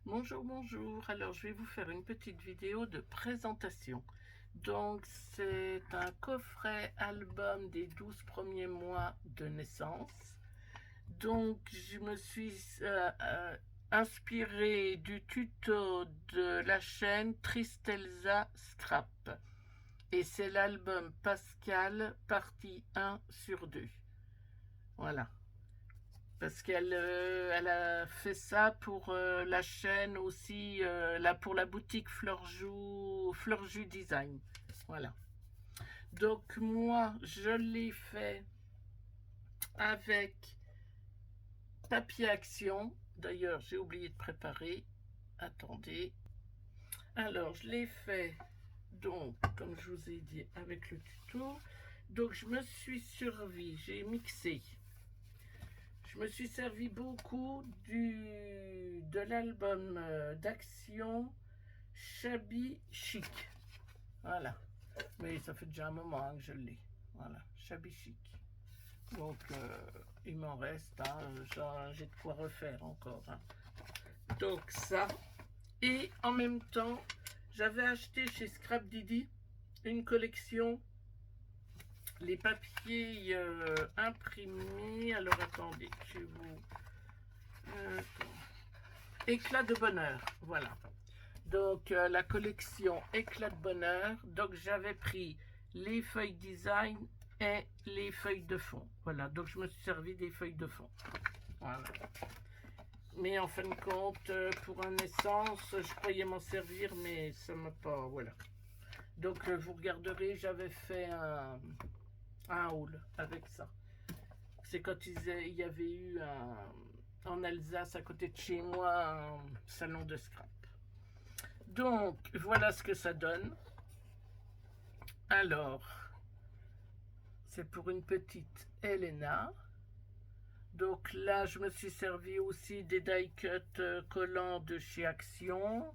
Bonjour, bonjour. Alors, je vais vous faire une petite vidéo de présentation. Donc, c'est un coffret album des 12 premiers mois de naissance. Donc, je me suis inspirée du tuto de la chaîne Tristelza Scrap. Et c'est l'album Pascal, partie 1 sur 2. Voilà. Parce qu'elle a fait ça pour la chaîne aussi, pour la boutique Fleurjus Design. Voilà. Donc moi, je l'ai fait avec papier action. D'ailleurs, j'ai oublié de préparer. Attendez. Alors, je l'ai fait, donc, comme je vous ai dit, avec le tuto. Donc, je me suis servi, j'ai mixé. Je me suis servi beaucoup de l'album d'action Shabby Chic. Voilà. Mais ça fait déjà un moment que je l'ai. Voilà, Shabby Chic. Donc, il m'en reste. Hein, j'ai de quoi refaire encore. Hein. Donc, ça. Et en même temps, j'avais acheté chez Scrap Didi une collection. Les papiers imprimés. Alors, attendez, je vais vous... Éclat de bonheur, voilà. Donc la collection Éclat de bonheur. Donc j'avais pris les feuilles design et les feuilles de fond. Voilà, donc je me suis servi des feuilles de fond. Voilà. Mais en fin de compte, pour un essence, je croyais m'en servir, mais ça m'a pas... Voilà. Donc vous regarderez, j'avais fait un haul avec ça. C'est quand il y avait eu en Alsace, à côté de chez moi, un salon de scrap. Donc, voilà ce que ça donne. Alors, c'est pour une petite Elena. Donc là, je me suis servi aussi des die cut collants de chez Action.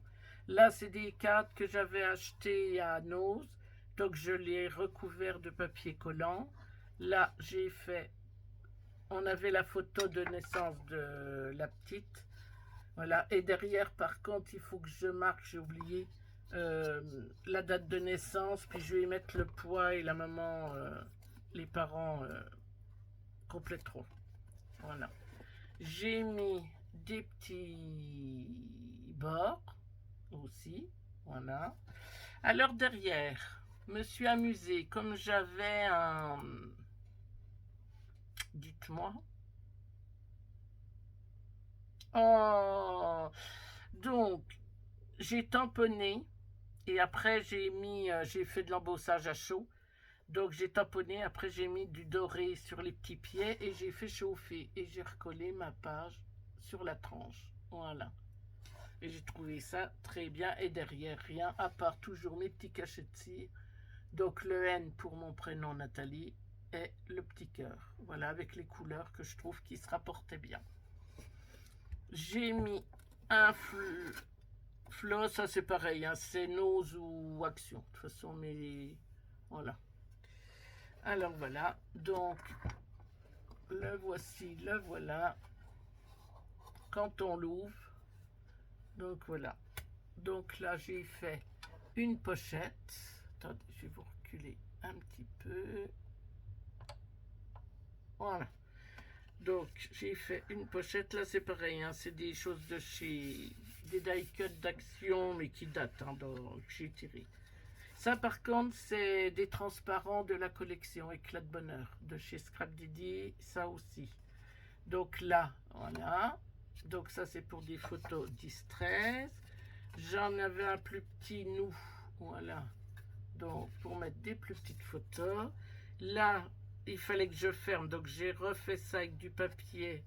Là, c'est des cartes que j'avais achetées à Nose. Donc, je les ai recouverts de papier collant. Là, j'ai fait... On avait la photo de naissance de la petite. Voilà. Et derrière, par contre, il faut que je marque, j'ai oublié, la date de naissance, puis je vais y mettre le poids et la maman, les parents compléteront. Voilà. J'ai mis des petits bords aussi. Voilà. Alors derrière, je me suis amusée, comme j'avais un... Dites-moi. Oh, donc, j'ai tamponné et après j'ai fait de l'embossage à chaud. Donc j'ai tamponné, après j'ai mis du doré sur les petits pieds et j'ai fait chauffer et j'ai recollé ma page sur la tranche. Voilà. Et j'ai trouvé ça très bien et derrière rien à part toujours mes petits cachets de cire. Donc le N pour mon prénom Nathalie et le petit cœur. Voilà, avec les couleurs que je trouve qui se rapportaient bien. J'ai mis un floss, ça c'est pareil, hein, c'est Nose ou Action. De toute façon, mais voilà. Alors voilà, donc le voici, le voilà. Quand on l'ouvre, donc voilà. Donc là, j'ai fait une pochette. Attendez, je vais vous reculer un petit peu. Voilà. Donc, j'ai fait une pochette. Là, c'est pareil. Hein, c'est des choses de chez... Des die cut d'Action, mais qui datent. Hein, donc, j'ai tiré. Ça, par contre, c'est des transparents de la collection Éclat de bonheur de chez Scrap Didi. Ça aussi. Donc là, voilà. Donc ça, c'est pour des photos 10-13. J'en avais un plus petit, nous. Voilà. Donc, pour mettre des plus petites photos. Là, il fallait que je ferme. Donc, j'ai refait ça avec du papier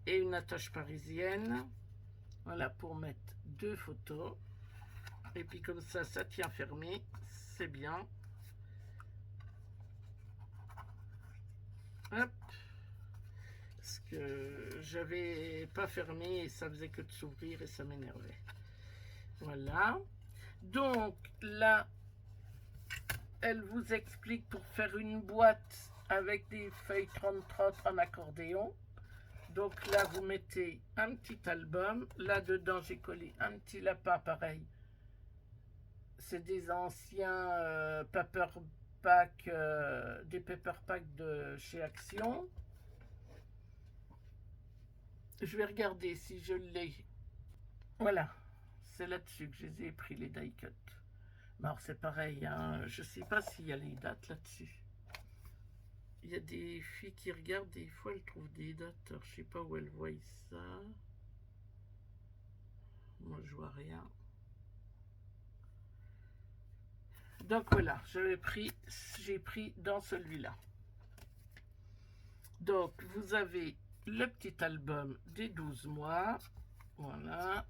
et une attache parisienne. Voilà, pour mettre deux photos. Et puis, comme ça tient fermé. C'est bien. Hop. Parce que j'avais pas fermé et ça faisait que de s'ouvrir et ça m'énervait. Voilà. Donc, là, elle vous explique pour faire une boîte avec des feuilles 30-30 en accordéon. Donc là, vous mettez un petit album. Là-dedans, j'ai collé un petit lapin pareil. C'est des anciens paper pack, des paper pack de chez Action. Je vais regarder si je l'ai. Voilà, c'est là-dessus que je les ai pris, les die cut. Mais alors c'est pareil, hein, je sais pas s'il y a les dates là-dessus. Il y a des filles qui regardent, des fois elles trouvent des dates, alors je sais pas où elles voient ça. Moi je vois rien. Donc voilà, j'ai pris dans celui-là. Donc vous avez le petit album des 12 mois. Voilà.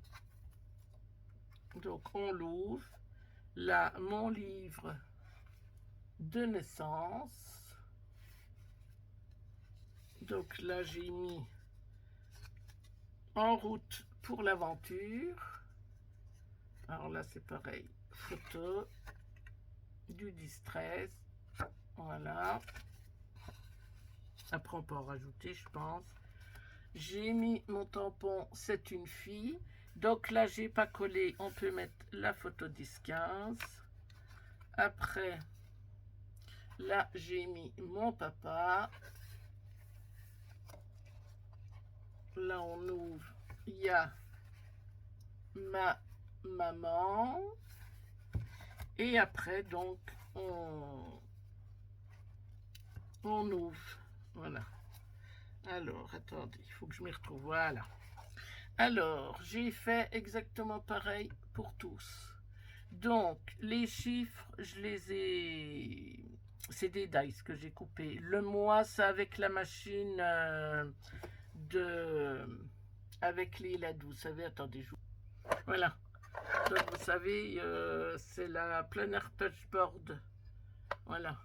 Donc on l'ouvre. Là, mon livre de naissance. Donc là, j'ai mis en route pour l'aventure. Alors là, c'est pareil. Photo du 10-13. Voilà. Après, on peut en rajouter, je pense. J'ai mis mon tampon, c'est une fille. Donc là, j'ai pas collé. On peut mettre la photo 10-15. Après, là, j'ai mis mon papa. Là, on ouvre. Il y a ma maman. Et après, donc, on ouvre. Voilà. Alors, attendez, il faut que je m'y retrouve. Voilà. Alors, j'ai fait exactement pareil pour tous. Donc, les chiffres, je les ai... C'est des dice que j'ai coupés. Le mois, c'est avec la machine avec les LED, vous savez. Attendez, voilà. Donc, vous savez, c'est la Planner Touchboard. Voilà.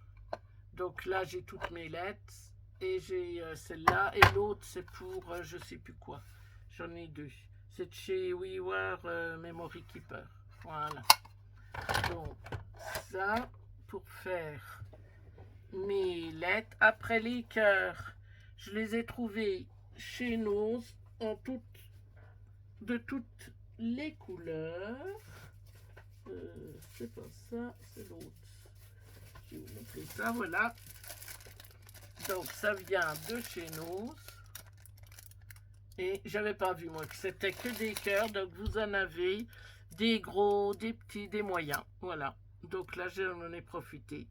Donc là, j'ai toutes mes lettres. Et j'ai celle-là. Et l'autre, c'est pour je sais plus quoi. J'en ai deux. C'est de chez WeWare Memory Keeper. Voilà. Donc, ça, pour faire mes lettres. Après, les cœurs, je les ai trouvés chez nous de toutes les couleurs. C'est pas ça, c'est l'autre. Je vais vous montrer ça, voilà. Donc, ça vient de chez nous. Et j'avais pas vu, moi, que c'était que des cœurs. Donc, vous en avez des gros, des petits, des moyens. Voilà. Donc là, j'en ai profité.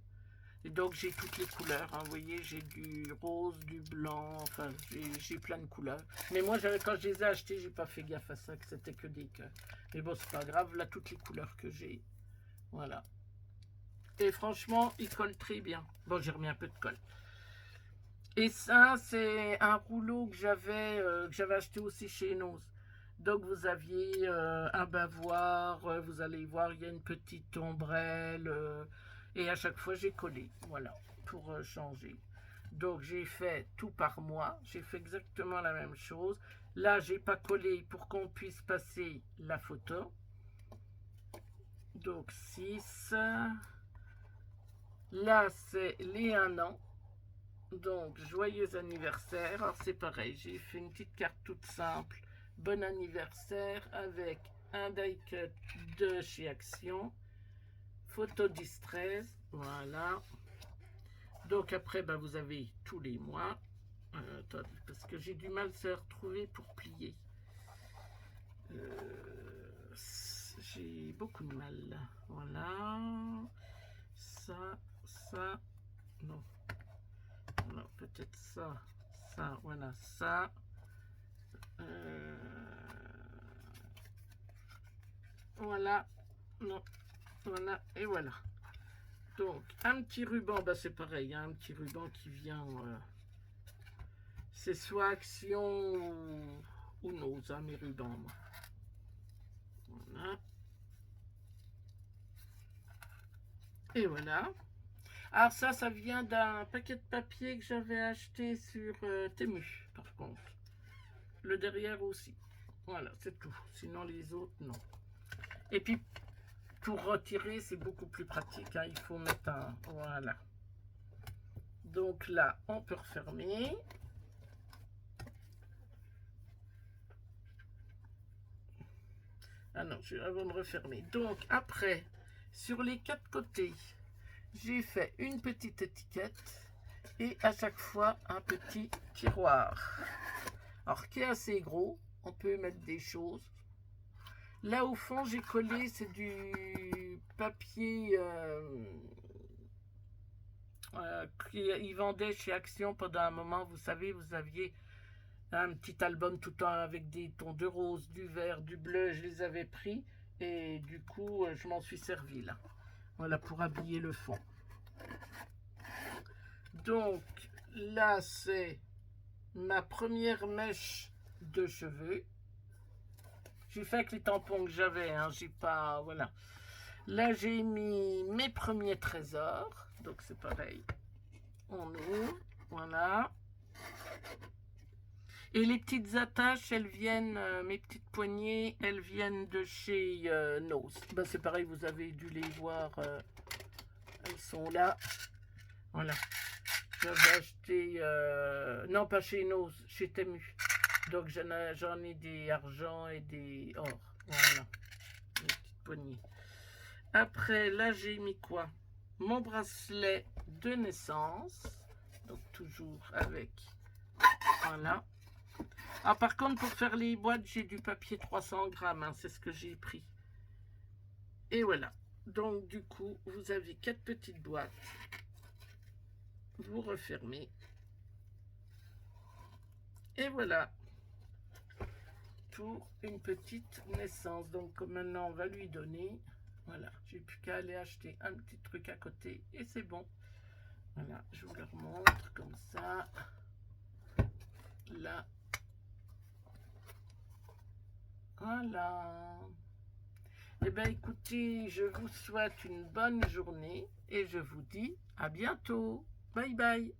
Et donc, j'ai toutes les couleurs. Hein. Vous voyez, j'ai du rose, du blanc. Enfin, j'ai plein de couleurs. Mais moi, quand je les ai achetés, j'ai pas fait gaffe à ça, que c'était que des cœurs. Mais bon, c'est pas grave. Là, toutes les couleurs que j'ai. Voilà. Et franchement, ils collent très bien. Bon, j'ai remis un peu de colle. Et ça, c'est un rouleau que j'avais acheté aussi chez nous. Donc, vous aviez un bavoir, vous allez voir, il y a une petite ombrelle. Et à chaque fois, j'ai collé, voilà, pour changer. Donc, j'ai fait tout par mois. J'ai fait exactement la même chose. Là, j'ai pas collé pour qu'on puisse passer la photo. Donc, 6. Là, c'est les 1 an. Donc, joyeux anniversaire. Alors, c'est pareil, j'ai fait une petite carte toute simple. Bon anniversaire avec un die cut de chez Action. Photo 10-13. Voilà. Donc, après, bah, vous avez tous les mois. Attendez, parce que j'ai du mal à se retrouver pour plier. J'ai beaucoup de mal. Voilà. Ça. Non. Alors, peut-être ça, voilà, ça. Voilà, non, voilà, et voilà. Donc, un petit ruban, bah c'est pareil, hein, un petit ruban qui vient, c'est soit Action ou Nose, hein, mes rubans, moi. Voilà. Et voilà. Alors ça vient d'un paquet de papier que j'avais acheté sur Temu, par contre. Le derrière aussi. Voilà, c'est tout. Sinon, les autres, non. Et puis, pour retirer, c'est beaucoup plus pratique. Hein. Il faut mettre un... Voilà. Donc là, on peut refermer. Ah non, avant de refermer. Donc après, sur les 4 côtés, j'ai fait une petite étiquette et à chaque fois un petit tiroir. Alors qui est assez gros, on peut mettre des choses. Là au fond, j'ai collé, c'est du papier qu'ils vendaient chez Action pendant un moment. Vous savez, vous aviez un petit album tout le temps avec des tons de rose, du vert, du bleu. Je les avais pris et du coup, je m'en suis servi là. Voilà, pour habiller le fond. Donc là, c'est ma première mèche de cheveux. J'ai fait avec les tampons que j'avais, hein, j'ai pas, voilà. Là, j'ai mis mes premiers trésors, donc c'est pareil. On ouvre, voilà. Et les petites attaches, elles viennent, mes petites poignées, elles viennent de chez Nose. Ben, c'est pareil, vous avez dû les voir, elles sont là. Voilà. J'avais acheté, non pas chez Nose, chez Temu. Donc j'en ai des argent et des or. Voilà, une petite poignée. Après, là j'ai mis quoi? Mon bracelet de naissance. Donc toujours avec. Voilà. Ah par contre pour faire les boîtes j'ai du papier 300 grammes. Hein, c'est ce que j'ai pris. Et voilà. Donc du coup vous avez 4 petites boîtes. Vous refermez. Et voilà. Pour une petite naissance. Donc maintenant on va lui donner, voilà, j'ai plus qu'à aller acheter un petit truc à côté et c'est bon. Voilà, je vous le remontre comme ça. Là, voilà. Et bien écoutez, je vous souhaite une bonne journée et je vous dis à bientôt. Bye bye.